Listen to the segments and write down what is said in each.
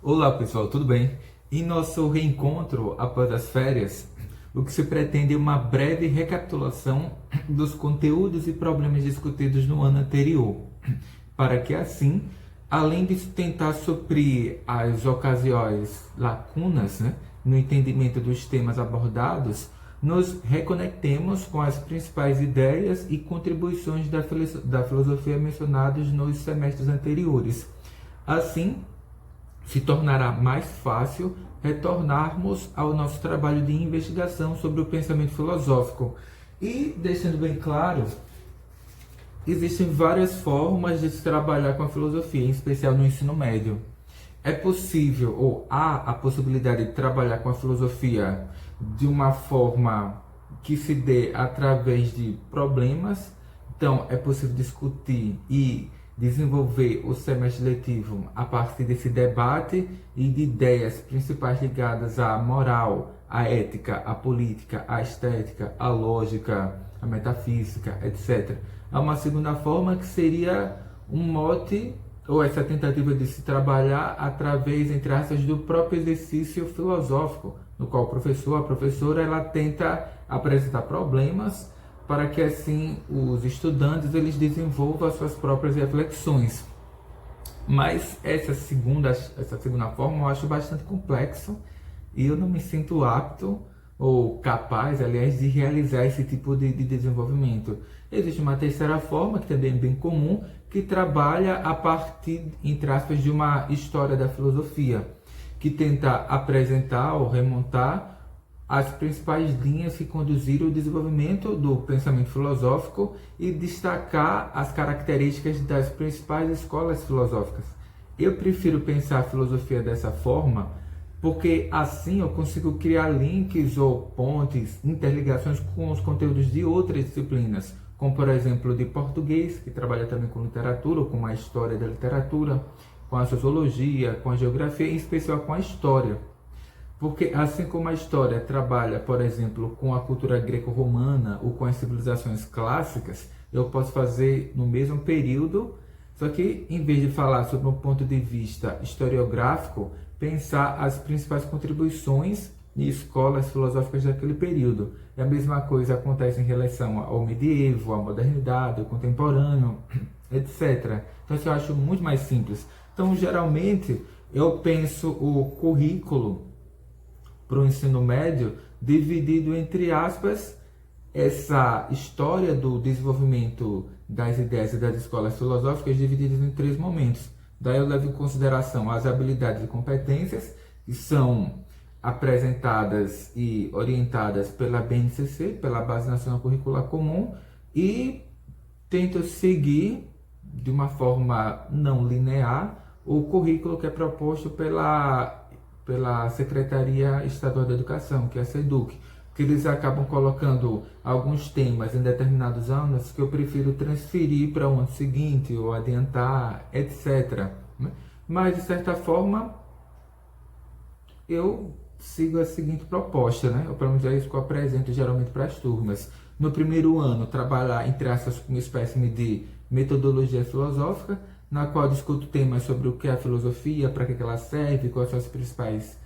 Olá pessoal, tudo bem? Em nosso reencontro após as férias, o que se pretende é uma breve recapitulação dos conteúdos e problemas discutidos no ano anterior, para que assim, além de tentar suprir as ocasiões lacunas, no entendimento dos temas abordados, nos reconectemos com as principais ideias e contribuições da filosofia mencionados nos semestres anteriores. Assim, se tornará mais fácil retornarmos ao nosso trabalho de investigação sobre o pensamento filosófico. E, deixando bem claro, existem várias formas de se trabalhar com a filosofia, em especial no ensino médio. É possível, ou há a possibilidade de trabalhar com a filosofia de uma forma que se dê através de problemas. Então, é possível discutir e desenvolver o semestre letivo a partir desse debate e de ideias principais ligadas à moral, à ética, à política, à estética, à lógica, à metafísica, etc. Há uma segunda forma que seria um mote ou essa tentativa de se trabalhar através, entre aspas, do próprio exercício filosófico, no qual o professor, a professora, ela tenta apresentar problemas para que assim os estudantes eles desenvolvam as suas próprias reflexões. Mas essa segunda forma eu acho bastante complexo e eu não me sinto apto ou capaz, aliás, de realizar esse tipo de desenvolvimento. Existe uma terceira forma, que também é bem comum, que trabalha a partir, entre aspas, de uma história da filosofia, que tenta apresentar ou remontar as principais linhas que conduziram o desenvolvimento do pensamento filosófico e destacar as características das principais escolas filosóficas. Eu prefiro pensar a filosofia dessa forma, porque assim eu consigo criar links ou pontes, interligações com os conteúdos de outras disciplinas, como por exemplo de português, que trabalha também com literatura, ou com a história da literatura, com a sociologia, com a geografia, em especial com a história. Porque assim como a história trabalha, por exemplo, com a cultura greco-romana ou com as civilizações clássicas, eu posso fazer no mesmo período, só que em vez de falar sobre um ponto de vista historiográfico, pensar as principais contribuições de escolas filosóficas daquele período. E a mesma coisa acontece em relação ao medievo, à modernidade, ao contemporâneo, etc. Então isso eu acho muito mais simples. Então, geralmente, eu penso o currículo para o ensino médio dividido entre aspas essa história do desenvolvimento das ideias e das escolas filosóficas divididas em três momentos. Daí eu levo em consideração as habilidades e competências que são apresentadas e orientadas pela BNCC, pela Base Nacional Curricular Comum, e tento seguir de uma forma não linear o currículo que é proposto pela Secretaria Estadual da Educação, que é a SEDUC, que eles acabam colocando alguns temas em determinados anos que eu prefiro transferir para o ano seguinte ou adiantar, etc. Mas, de certa forma, eu sigo a seguinte proposta, ou pelo menos é isso que eu apresento geralmente para as turmas. No primeiro ano, trabalhar, entre aspas, uma espécie de metodologia filosófica, na qual discuto temas sobre o que é a filosofia, para que ela serve, quais são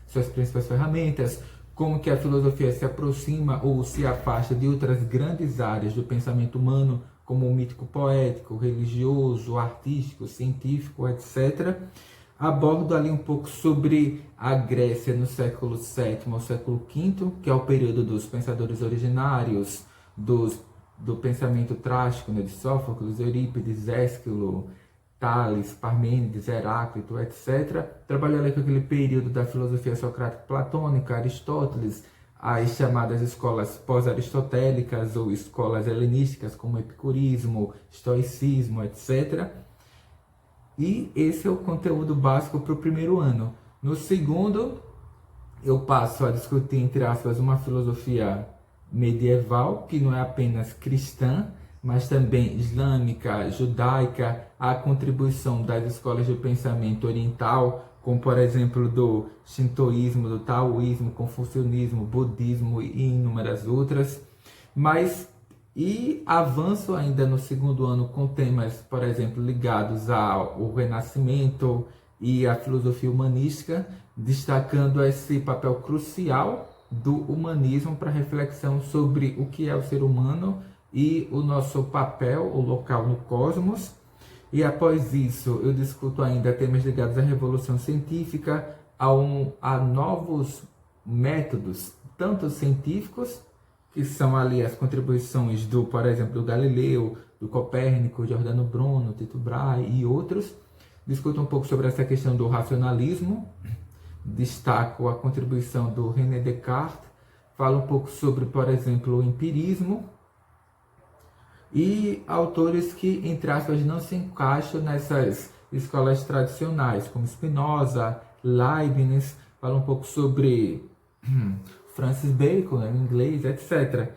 suas principais ferramentas, como que a filosofia se aproxima ou se afasta de outras grandes áreas do pensamento humano, como o mítico poético, religioso, artístico, científico, etc. Abordo ali um pouco sobre a Grécia no século VII ao século V, que é o período dos pensadores originários, do pensamento trágico, de Sófocles, Eurípides, Ésquilo, Tales, Parmênides, Heráclito, etc. Trabalhou ali com aquele período da filosofia socrática platônica, Aristóteles, as chamadas escolas pós-aristotélicas ou escolas helenísticas, como epicurismo, estoicismo, etc. E esse é o conteúdo básico para o primeiro ano. No segundo, eu passo a discutir, entre aspas, uma filosofia medieval, que não é apenas cristã, mas também islâmica, judaica, a contribuição das escolas de pensamento oriental, como por exemplo do shintoísmo, do taoísmo, confucionismo, budismo e inúmeras outras. E avanço ainda no segundo ano com temas, por exemplo, ligados ao Renascimento e a filosofia humanística, destacando esse papel crucial do humanismo para reflexão sobre o que é o ser humano e o nosso papel, o local no cosmos. E após isso, eu discuto ainda temas ligados à revolução científica, a novos métodos, tanto científicos, que são ali as contribuições do, por exemplo, do Galileu, do Copérnico, Giordano Bruno, Tycho Brahe e outros. Discuto um pouco sobre essa questão do racionalismo, destaco a contribuição do René Descartes, falo um pouco sobre, por exemplo, o empirismo, e autores que, entre aspas, não se encaixam nessas escolas tradicionais, como Spinoza, Leibniz, falo um pouco sobre Francis Bacon, né, em inglês, etc.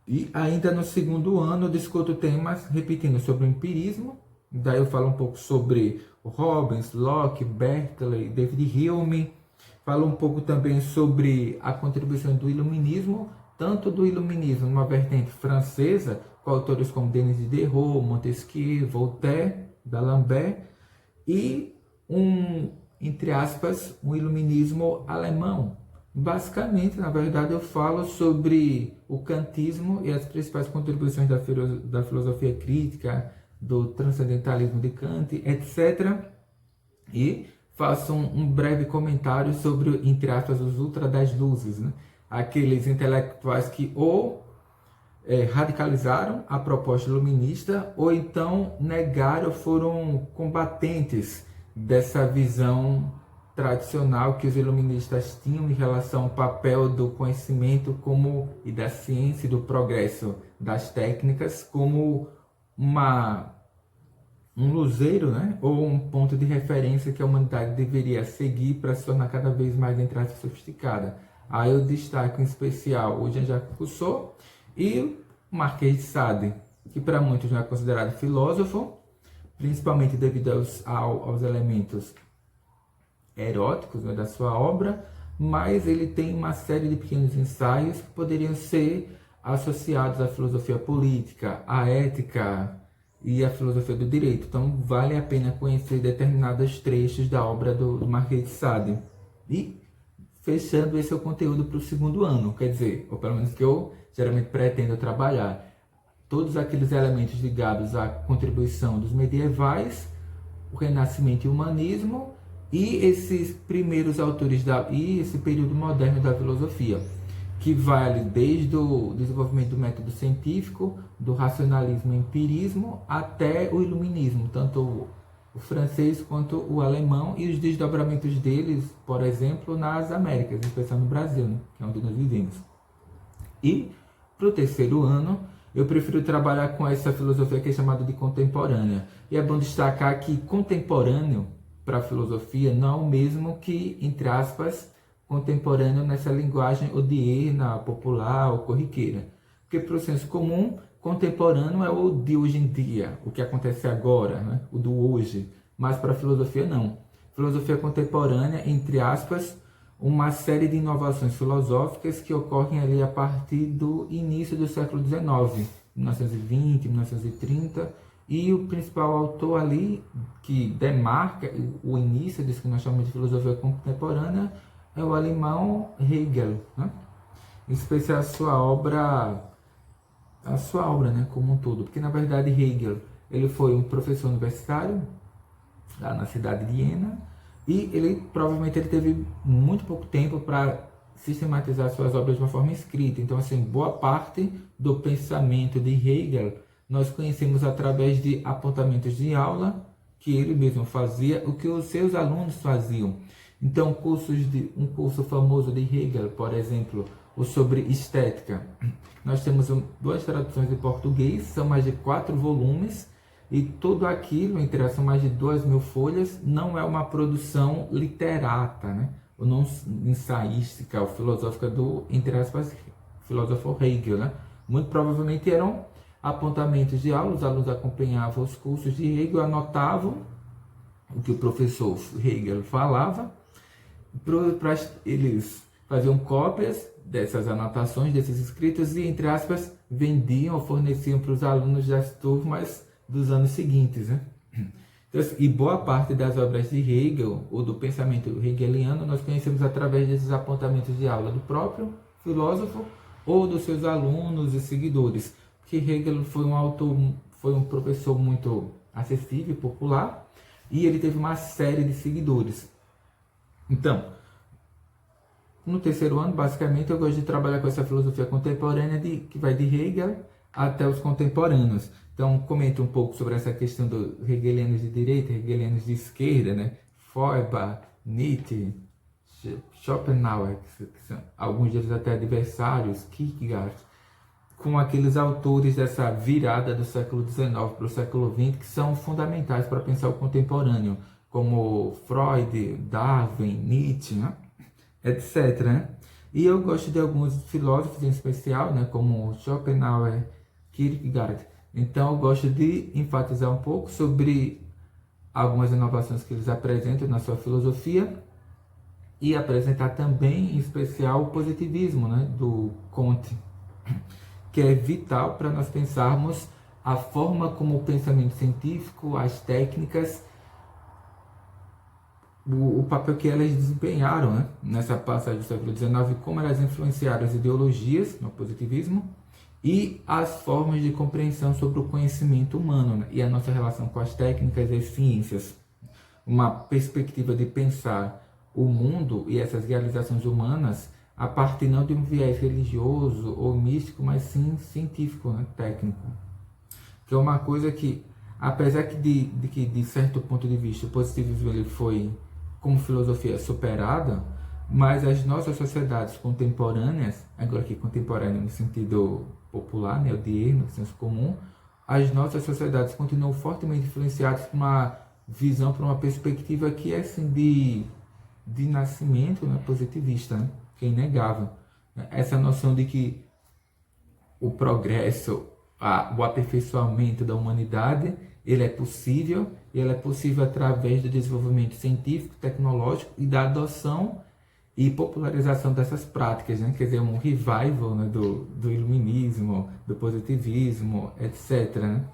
E ainda no segundo ano eu discuto temas, repetindo, sobre o empirismo, daí eu falo um pouco sobre Hobbes, Locke, Berkeley, David Hume, falo um pouco também sobre a contribuição do iluminismo, tanto do iluminismo numa vertente francesa, com autores como Denis Diderot, Montesquieu, Voltaire, D'Alembert, e entre aspas, um iluminismo alemão. Basicamente, na verdade, eu falo sobre o kantismo e as principais contribuições da filosofia crítica, do transcendentalismo de Kant, etc. E faço um breve comentário sobre, entre aspas, os ultra das luzes, né? Aqueles intelectuais que ou radicalizaram a proposta iluminista ou então negaram, foram combatentes dessa visão tradicional que os iluministas tinham em relação ao papel do conhecimento e da ciência e do progresso das técnicas como um luzeiro, né? Ou um ponto de referência que a humanidade deveria seguir para se tornar cada vez mais, entre aspas, sofisticada. Aí eu destaco em especial o Jean-Jacques Rousseau e o Marquês de Sade, que para muitos não é considerado filósofo, principalmente devido aos elementos eróticos, né, da sua obra, mas ele tem uma série de pequenos ensaios que poderiam ser associados à filosofia política, à ética e à filosofia do direito. Então vale a pena conhecer determinados trechos da obra do Marquês de Sade. E fechando esse é o conteúdo para o segundo ano, quer dizer, ou pelo menos que eu geralmente pretendo trabalhar, todos aqueles elementos ligados à contribuição dos medievais, o Renascimento e o Humanismo, e esses primeiros autores e esse período moderno da filosofia, que vai desde o desenvolvimento do método científico, do racionalismo e empirismo, até o iluminismo, tanto o francês quanto o alemão, e os desdobramentos deles, por exemplo, nas Américas, em especial no Brasil, né, que é onde nós vivemos. E para o terceiro ano, eu prefiro trabalhar com essa filosofia que é chamada de contemporânea. E é bom destacar que contemporâneo para a filosofia não é o mesmo que, entre aspas, contemporâneo nessa linguagem odierna, popular ou corriqueira. Porque para o senso comum, contemporâneo é o de hoje em dia, o que acontece agora, né? O do hoje. Mas para a filosofia não. Filosofia contemporânea, entre aspas, uma série de inovações filosóficas que ocorrem ali a partir do início do século XIX, 1920, 1930, e o principal autor ali que demarca o início disso que nós chamamos de filosofia contemporânea é o alemão Hegel, né? Em especial a sua obra, né, como um todo, porque na verdade Hegel ele foi um professor universitário lá na cidade de Jena, e ele provavelmente teve muito pouco tempo para sistematizar suas obras de uma forma escrita. Então, assim, boa parte do pensamento de Hegel nós conhecemos através de apontamentos de aula que ele mesmo fazia, o que os seus alunos faziam. Então, um curso famoso de Hegel, por exemplo, o sobre estética. Nós temos duas traduções em português, são mais de 4 volumes, e tudo aquilo, são mais de 2.000 folhas, não é uma produção literata, né? Ou não ensaística ou filosófica do, entre aspas, filósofo Hegel, né? Muito provavelmente eram apontamentos de aula, os alunos acompanhavam os cursos de Hegel, anotavam o que o professor Hegel falava, eles faziam cópias dessas anotações, desses escritos, e, entre aspas, vendiam ou forneciam para os alunos das turmas dos anos seguintes, né? E boa parte das obras de Hegel, ou do pensamento hegeliano, nós conhecemos através desses apontamentos de aula do próprio filósofo ou dos seus alunos e seguidores. Porque Hegel foi um autor, foi um professor muito acessível e popular, e ele teve uma série de seguidores. Então, no terceiro ano, basicamente, eu gosto de trabalhar com essa filosofia contemporânea que vai de Hegel até os contemporâneos. Então, comento um pouco sobre essa questão dos hegelianos de direita, hegelianos de esquerda, né? Feuerbach, Nietzsche, Schopenhauer, que são alguns deles até adversários, Kierkegaard, com aqueles autores dessa virada do século XIX para o século XX, que são fundamentais para pensar o contemporâneo, como Freud, Darwin, Nietzsche, né? Etc. Né? E eu gosto de alguns filósofos em especial, né? Como Schopenhauer, Kierkegaard. Então eu gosto de enfatizar um pouco sobre algumas inovações que eles apresentam na sua filosofia e apresentar também, em especial, o positivismo, né, do Comte, que é vital para nós pensarmos a forma como o pensamento científico, as técnicas, o papel que elas desempenharam, né, nessa passagem do século XIX, como elas influenciaram as ideologias no positivismo e as formas de compreensão sobre o conhecimento humano, né, e a nossa relação com as técnicas e as ciências. Uma perspectiva de pensar o mundo e essas realizações humanas a partir não de um viés religioso ou místico, mas sim científico, né, técnico. Que é uma coisa que, apesar que de certo ponto de vista o positivismo ele foi, como filosofia, superada, mas as nossas sociedades contemporâneas, agora aqui contemporânea no sentido popular, né, o de no senso comum, as nossas sociedades continuam fortemente influenciadas por uma visão, por uma perspectiva que é assim de nascimento, né, positivista, né, que é inegável. Essa noção de que o progresso, o aperfeiçoamento da humanidade, ele é possível através do desenvolvimento científico, tecnológico e da adoção e popularização dessas práticas, né? Quer dizer, um revival, né, do iluminismo, do positivismo, etc. Né?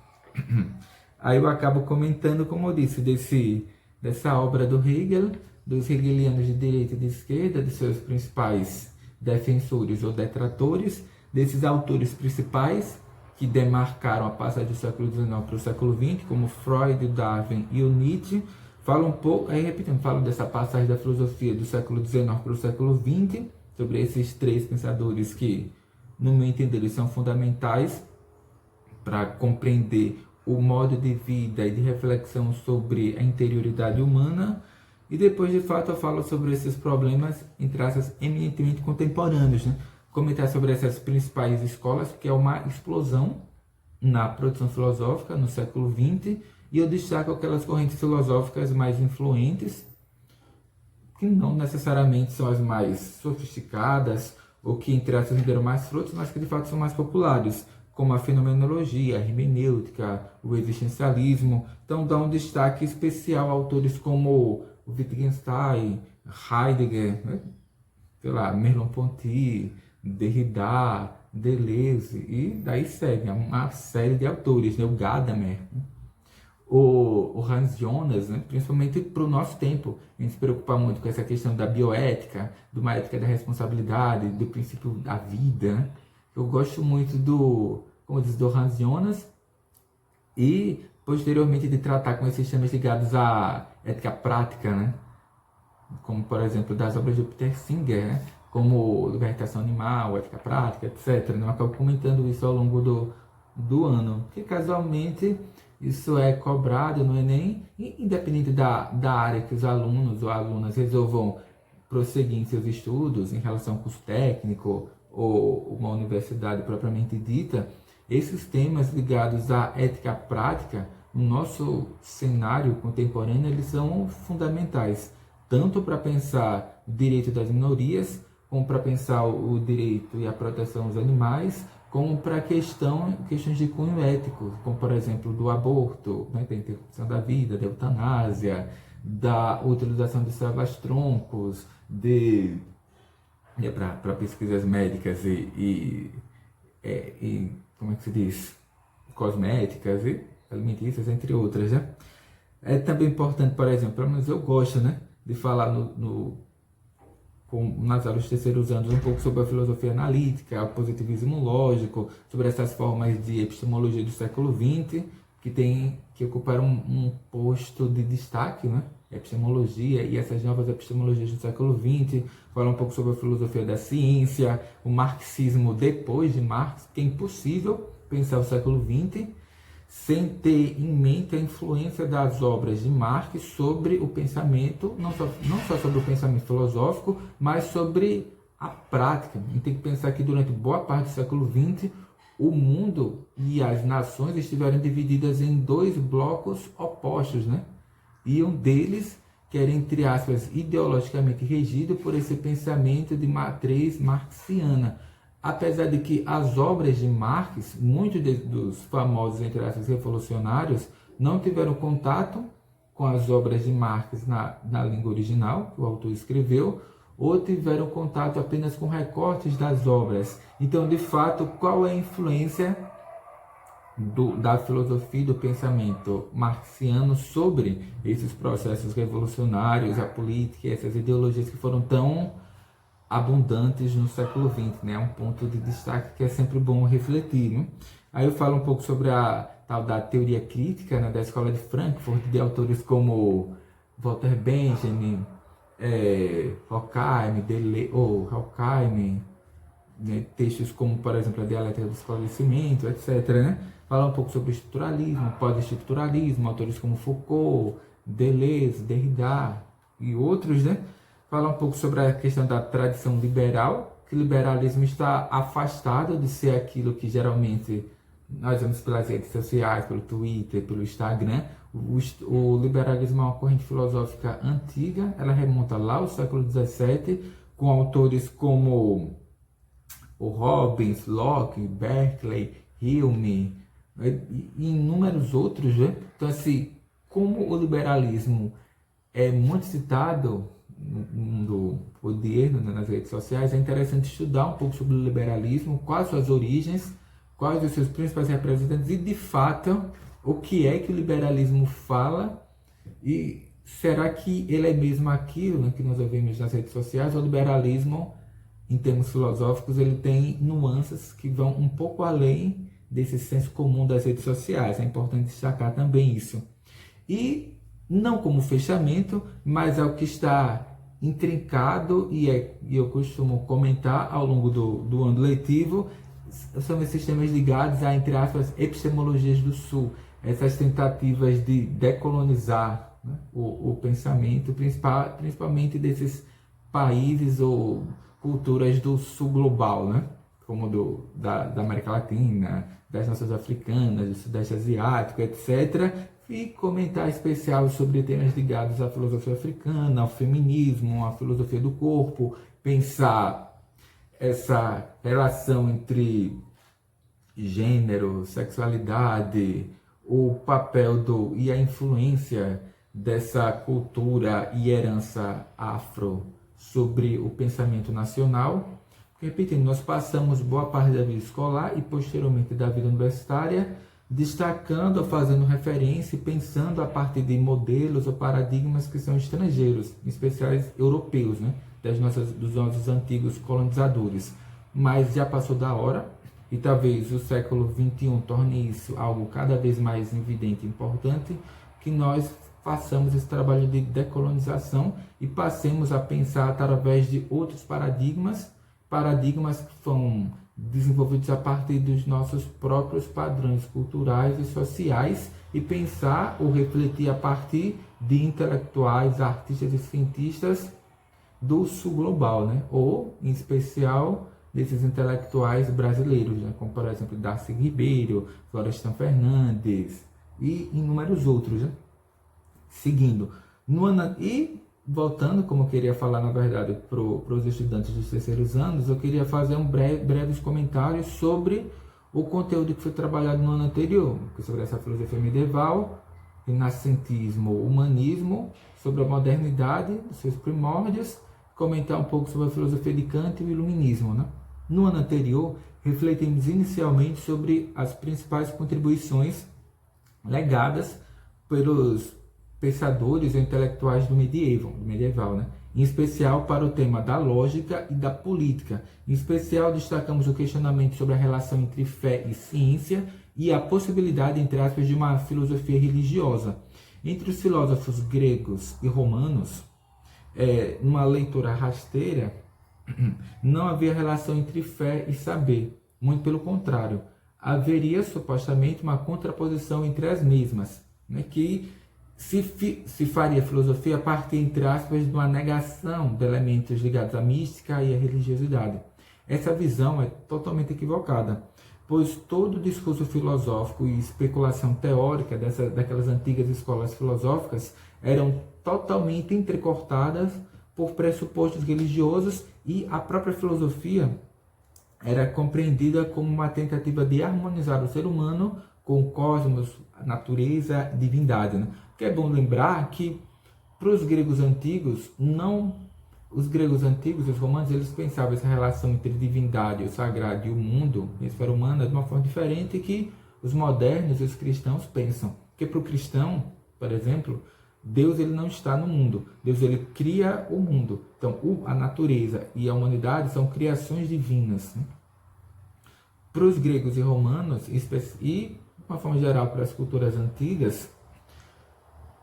Aí eu acabo comentando, como eu disse, dessa obra do Hegel, dos hegelianos de direita e de esquerda, de seus principais defensores ou detratores, desses autores principais que demarcaram a passagem do século XIX para o século XX, como Freud, Darwin e o Nietzsche. Falo um pouco, aí repetindo, falo dessa passagem da filosofia do século XIX para o século XX, sobre esses três pensadores que, no meu entender, eles são fundamentais para compreender o modo de vida e de reflexão sobre a interioridade humana. E depois, de fato, eu falo sobre esses problemas em traços eminentemente contemporâneos, né? Comentar sobre essas principais escolas, que é uma explosão na produção filosófica no século XX, e eu destaco aquelas correntes filosóficas mais influentes, que não necessariamente são as mais sofisticadas, ou que, entre aspas, deram mais frutos, mas que de fato são mais populares, como a fenomenologia, a hermenêutica, o existencialismo. Então dá um destaque especial a autores como Wittgenstein, Heidegger, né? Sei lá, Merleau-Ponty, Derrida, Deleuze, e daí segue uma série de autores, né? O Gadamer, o Hans Jonas, né? Principalmente para o nosso tempo, a gente se preocupa muito com essa questão da bioética, de uma ética da responsabilidade, do princípio da vida, né? Eu gosto muito como diz, do Hans Jonas, e posteriormente de tratar com esses temas ligados à ética prática, né? Como, por exemplo, das obras de Peter Singer, né? Como Libertação Animal, Ética Prática, etc. Eu acabo comentando isso ao longo do ano, porque casualmente isso é cobrado no Enem, independente da área que os alunos ou alunas resolvam prosseguir em seus estudos, em relação ao curso técnico ou uma universidade propriamente dita. Esses temas ligados à ética prática, no nosso cenário contemporâneo, eles são fundamentais, tanto para pensar o direito das minorias, como para pensar o direito e a proteção dos animais, como para questões de cunho ético, como, por exemplo, do aborto, né, da interrupção da vida, da eutanásia, da utilização de células-troncos, para pesquisas médicas e como é que se diz? Cosméticas e alimentícias, entre outras, né? É também importante, por exemplo, pelo menos eu gosto, né, de falar nas aulas de terceiros anos um pouco sobre a filosofia analítica, o positivismo lógico, sobre essas formas de epistemologia do século XX, que ocuparam um posto de destaque, né? Epistemologia e essas novas epistemologias do século XX, falar um pouco sobre a filosofia da ciência, o marxismo depois de Marx, que é impossível pensar o século XX sem ter em mente a influência das obras de Marx sobre o pensamento, não só sobre o pensamento filosófico, mas sobre a prática. A gente tem que pensar que durante boa parte do século XX, o mundo e as nações estiveram divididas em dois blocos opostos, né? E um deles, que era, entre aspas, ideologicamente regido por esse pensamento de matriz marxiana. Apesar de que as obras de Marx, muitos dos famosos, entre aspas, revolucionários, não tiveram contato com as obras de Marx na língua original, que o autor escreveu, ou tiveram contato apenas com recortes das obras. Então, de fato, qual é a influência da filosofia e do pensamento marxiano sobre esses processos revolucionários, a política, essas ideologias que foram tão abundantes no século XX, né? Um ponto de destaque que é sempre bom refletir, né? Aí eu falo um pouco sobre a tal da teoria crítica, né, da escola de Frankfurt, de autores como Walter Benjamin, Horkheim, né, textos como, por exemplo, a dialética do esclarecimento, etc., né? Fala um pouco sobre estruturalismo, pós-estruturalismo, autores como Foucault, Deleuze, Derrida e outros, né? Fala um pouco sobre a questão da tradição liberal, que o liberalismo está afastado de ser aquilo que geralmente nós vemos pelas redes sociais, pelo Twitter, pelo Instagram. O liberalismo é uma corrente filosófica antiga, ela remonta lá ao século XVII, com autores como o Hobbes, Locke, Berkeley, Hume, e inúmeros outros, né? Então, assim, como o liberalismo é muito citado no mundo poder, né, nas redes sociais, é interessante estudar um pouco sobre o liberalismo, quais suas origens, quais os seus principais representantes e, de fato, o que é que o liberalismo fala e será que ele é mesmo aquilo, né, que nós ouvimos nas redes sociais? O liberalismo, em termos filosóficos, ele tem nuances que vão um pouco além desse senso comum das redes sociais. É importante destacar também isso. E não como fechamento, mas é o que está intrincado e eu costumo comentar ao longo do ano letivo, são esses temas ligados a, entre aspas, epistemologias do Sul, essas tentativas de decolonizar, né, o pensamento, principalmente desses países ou culturas do Sul global, né, como da América Latina, das nações africanas, do Sudeste Asiático, etc., e comentar especial sobre temas ligados à filosofia africana, ao feminismo, à filosofia do corpo, pensar essa relação entre gênero, sexualidade, o papel e a influência dessa cultura e herança afro sobre o pensamento nacional. Repetindo, nós passamos boa parte da vida escolar e posteriormente da vida universitária destacando ou fazendo referência e pensando a partir de modelos ou paradigmas que são estrangeiros, em especial europeus, né? Dos nossos antigos colonizadores. Mas já passou da hora e talvez o século XXI torne isso algo cada vez mais evidente e importante, que nós façamos esse trabalho de decolonização e passemos a pensar através de outros paradigmas que foram desenvolvidos a partir dos nossos próprios padrões culturais e sociais e pensar ou refletir a partir de intelectuais, artistas e cientistas do sul global, né? Ou, em especial, desses intelectuais brasileiros, né? Como, por exemplo, Darcy Ribeiro, Florestan Fernandes e inúmeros outros, né? Seguindo. Voltando, como eu queria falar, na verdade, para os estudantes dos terceiros anos, eu queria fazer breves comentários sobre o conteúdo que foi trabalhado no ano anterior, sobre essa filosofia medieval, renascentismo, humanismo, sobre a modernidade, seus primórdios, comentar um pouco sobre a filosofia de Kant e o iluminismo, né? No ano anterior, refletimos inicialmente sobre as principais contribuições legadas pelos pensadores ou intelectuais do medieval, né? Em especial para o tema da lógica e da política. Em especial, destacamos o questionamento sobre a relação entre fé e ciência e a possibilidade, entre aspas, de uma filosofia religiosa. Entre os filósofos gregos e romanos, numa leitura rasteira, não havia relação entre fé e saber. Muito pelo contrário, haveria supostamente uma contraposição entre as mesmas, né, que se faria filosofia a partir, entre aspas, de uma negação de elementos ligados à mística e à religiosidade. Essa visão é totalmente equivocada, pois todo discurso filosófico e especulação teórica daquelas antigas escolas filosóficas eram totalmente entrecortadas por pressupostos religiosos, e a própria filosofia era compreendida como uma tentativa de harmonizar o ser humano com o cosmos, a natureza, a divindade, né? Porque é bom lembrar que para os gregos antigos, os gregos antigos, os romanos, eles pensavam essa relação entre divindade, o sagrado e o mundo, a esfera humana, de uma forma diferente que os modernos e os cristãos pensam. Porque para o cristão, por exemplo, Deus ele não está no mundo. Deus ele cria o mundo. Então, a natureza e a humanidade são criações divinas, né? Para os gregos e romanos, e de uma forma geral para as culturas antigas,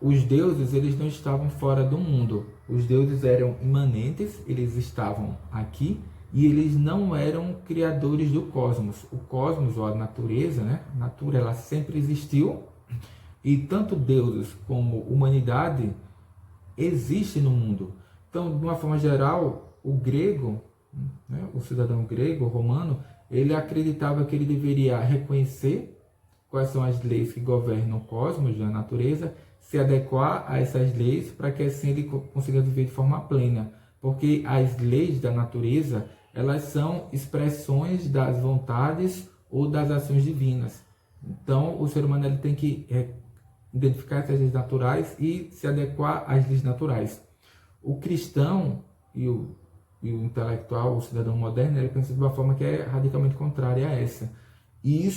os deuses eles não estavam fora do mundo. Os deuses eram imanentes, eles estavam aqui e eles não eram criadores do cosmos. O cosmos, ou a natureza, né? A natureza ela sempre existiu, e tanto deuses como humanidade existem no mundo. Então, de uma forma geral, o grego, né? O cidadão grego, o romano, ele acreditava que ele deveria reconhecer quais são as leis que governam o cosmos, a natureza, se adequar a essas leis para que assim ele consiga viver de forma plena. Porque as leis da natureza, elas são expressões das vontades ou das ações divinas. Então, o ser humano ele tem que identificar essas leis naturais e se adequar às leis naturais. O cristão e o intelectual, o cidadão moderno, ele pensa de uma forma que é radicalmente contrária a essa. E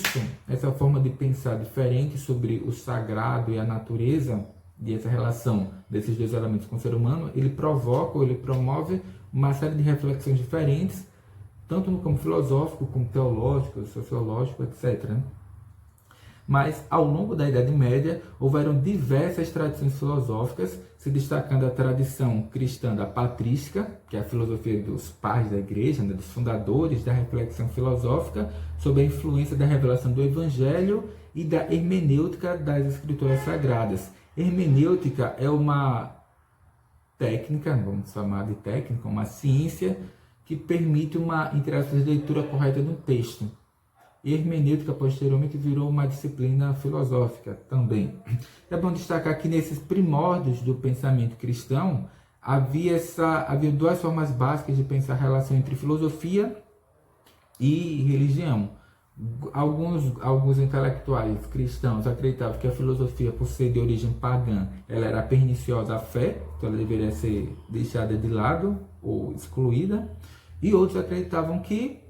essa forma de pensar diferente sobre o sagrado e a natureza, e essa relação desses dois elementos com o ser humano, ele provoca ou ele promove uma série de reflexões diferentes, tanto no campo filosófico, como teológico, sociológico, etc. Mas, ao longo da Idade Média, houveram diversas tradições filosóficas, se destacando a tradição cristã da patrística, que é a filosofia dos pais da igreja, né, dos fundadores da reflexão filosófica, sob a influência da revelação do Evangelho e da hermenêutica das Escrituras Sagradas. Hermenêutica é uma técnica, vamos chamar de técnica, uma ciência que permite uma, entre aspas, leitura correta do texto. E hermenêutica posteriormente virou uma disciplina filosófica também. É bom destacar que nesses primórdios do pensamento cristão havia duas formas básicas de pensar a relação entre filosofia e religião. Alguns intelectuais cristãos acreditavam que a filosofia, por ser de origem pagã, ela era perniciosa à fé, então ela deveria ser deixada de lado ou excluída. E outros acreditavam que,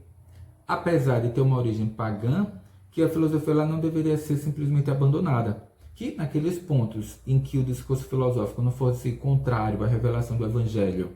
apesar de ter uma origem pagã, que a filosofia ela não deveria ser simplesmente abandonada. Que naqueles pontos em que o discurso filosófico não fosse contrário à revelação do Evangelho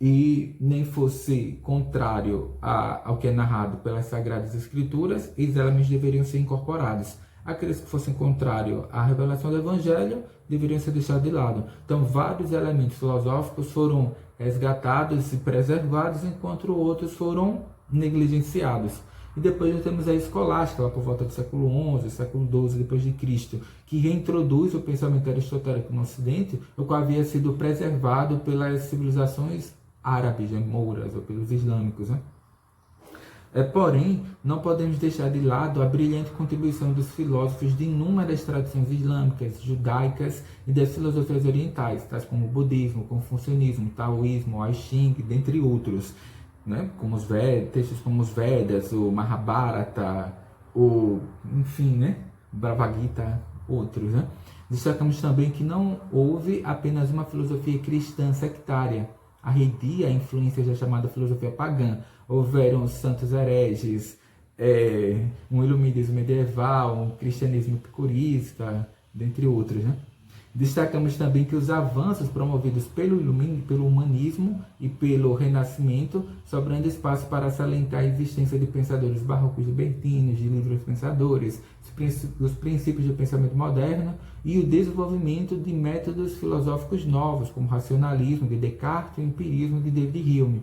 e nem fosse contrário ao que é narrado pelas Sagradas Escrituras, esses elementos deveriam ser incorporados. Aqueles que fossem contrários à revelação do Evangelho deveriam ser deixados de lado. Então, vários elementos filosóficos foram resgatados e preservados, enquanto outros foram negligenciados. E depois nós temos a escolástica, lá por volta do século XI, século XII depois de Cristo, que reintroduz o pensamento aristotélico no Ocidente, o qual havia sido preservado pelas civilizações árabes, mouras, ou pelos islâmicos, né? Porém, não podemos deixar de lado a brilhante contribuição dos filósofos de inúmeras tradições islâmicas, judaicas e das filosofias orientais, tais como o budismo, o confucionismo, o taoísmo, o I Ching, dentre outros, né? Como textos como os Vedas, o Mahabharata, enfim, né? Bhagavad Gita, outros, né? Destacamos também que não houve apenas uma filosofia cristã sectária, arredia a influência da chamada filosofia pagã. Houveram os santos hereges, um iluminismo medieval, um cristianismo epicurista, dentre outros, né? Destacamos também que os avanços promovidos pelo humanismo e pelo Renascimento, sobrando espaço para salientar a existência de pensadores barrocos libertinos, de livres pensadores, os princípios do pensamento moderno e o desenvolvimento de métodos filosóficos novos, como o racionalismo de Descartes e o empirismo de David Hume,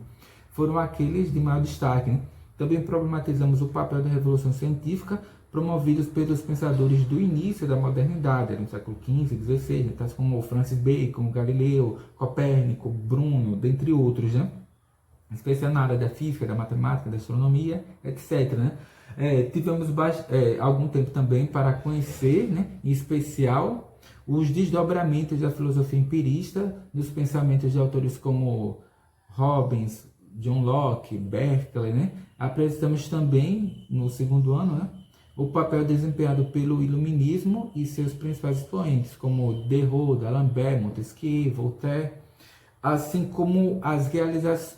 foram aqueles de maior destaque, né? Também problematizamos o papel da revolução científica promovidos pelos pensadores do início da modernidade, no século XV e XVI, tais como Francis Bacon, Galileu, Copérnico, Bruno, dentre outros, né? Especial na área da física, da matemática, da astronomia, etc. Né? Tivemos algum tempo também para conhecer, né, em especial, os desdobramentos da filosofia empirista, dos pensamentos de autores como Hobbes, John Locke, Berkeley. Né? Apresentamos também, no segundo ano, né, o papel desempenhado pelo iluminismo e seus principais expoentes, como Diderot, D'Alembert, Montesquieu, Voltaire, assim como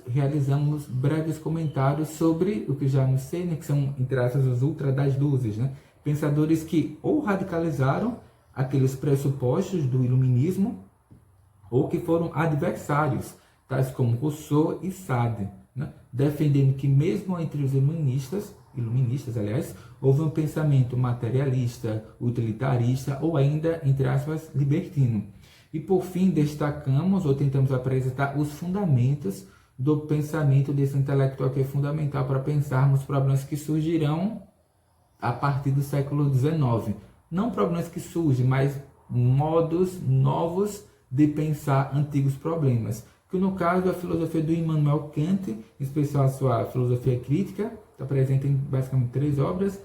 realizamos breves comentários sobre o que já não sei, né, que são, entre aspas, os ultra das luzes, né? Pensadores que ou radicalizaram aqueles pressupostos do iluminismo ou que foram adversários, tais como Rousseau e Sade, né? Defendendo que mesmo entre os iluministas, aliás, houve um pensamento materialista, utilitarista ou ainda, entre aspas, libertino. E por fim, destacamos ou tentamos apresentar os fundamentos do pensamento desse intelectual que é fundamental para pensarmos problemas que surgirão a partir do século XIX. Não problemas que surgem, mas modos novos de pensar antigos problemas. Que no caso a filosofia do Immanuel Kant, em especial a sua filosofia crítica, está presente em basicamente 3 obras: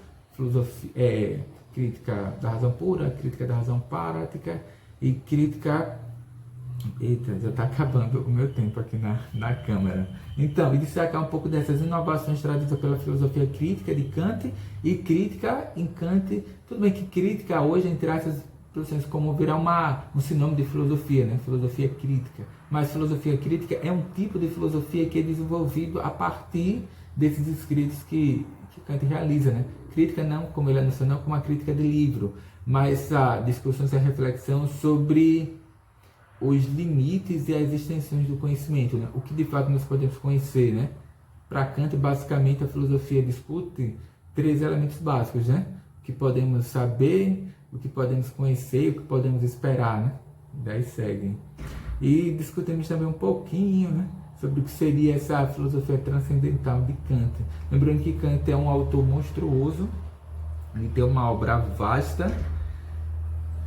Crítica da Razão Pura, Crítica da Razão Prática e Crítica... Eita, já está acabando o meu tempo aqui na câmera. Então, e destacar um pouco dessas inovações trazidas pela filosofia crítica de Kant e crítica em Kant. Tudo bem que crítica hoje, entre essas como virar um sinônimo de filosofia, né? Filosofia crítica. Mas filosofia crítica é um tipo de filosofia que é desenvolvido a partir desses escritos que Kant realiza, né? Crítica não como ele anunciou, não como a crítica de livro, mas a discussão e a reflexão sobre os limites e as extensões do conhecimento, né? O que de fato nós podemos conhecer, né? Para Kant, basicamente, a filosofia discute 3 elementos básicos, né? O que podemos saber, o que podemos conhecer e o que podemos esperar, né? Daí seguem. E discutimos também um pouquinho, né, sobre o que seria essa filosofia transcendental de Kant. Lembrando que Kant é um autor monstruoso, ele tem uma obra vasta,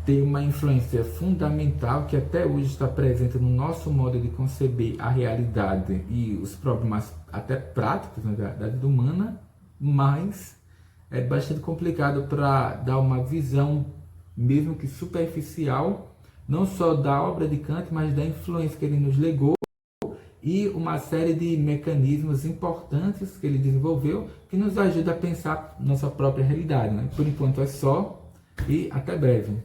tem uma influência fundamental que até hoje está presente no nosso modo de conceber a realidade e os problemas até práticos, né, da vida humana, mas é bastante complicado para dar uma visão, mesmo que superficial, não só da obra de Kant, mas da influência que ele nos legou e uma série de mecanismos importantes que ele desenvolveu que nos ajuda a pensar nossa própria realidade, né? Por enquanto é só e até breve.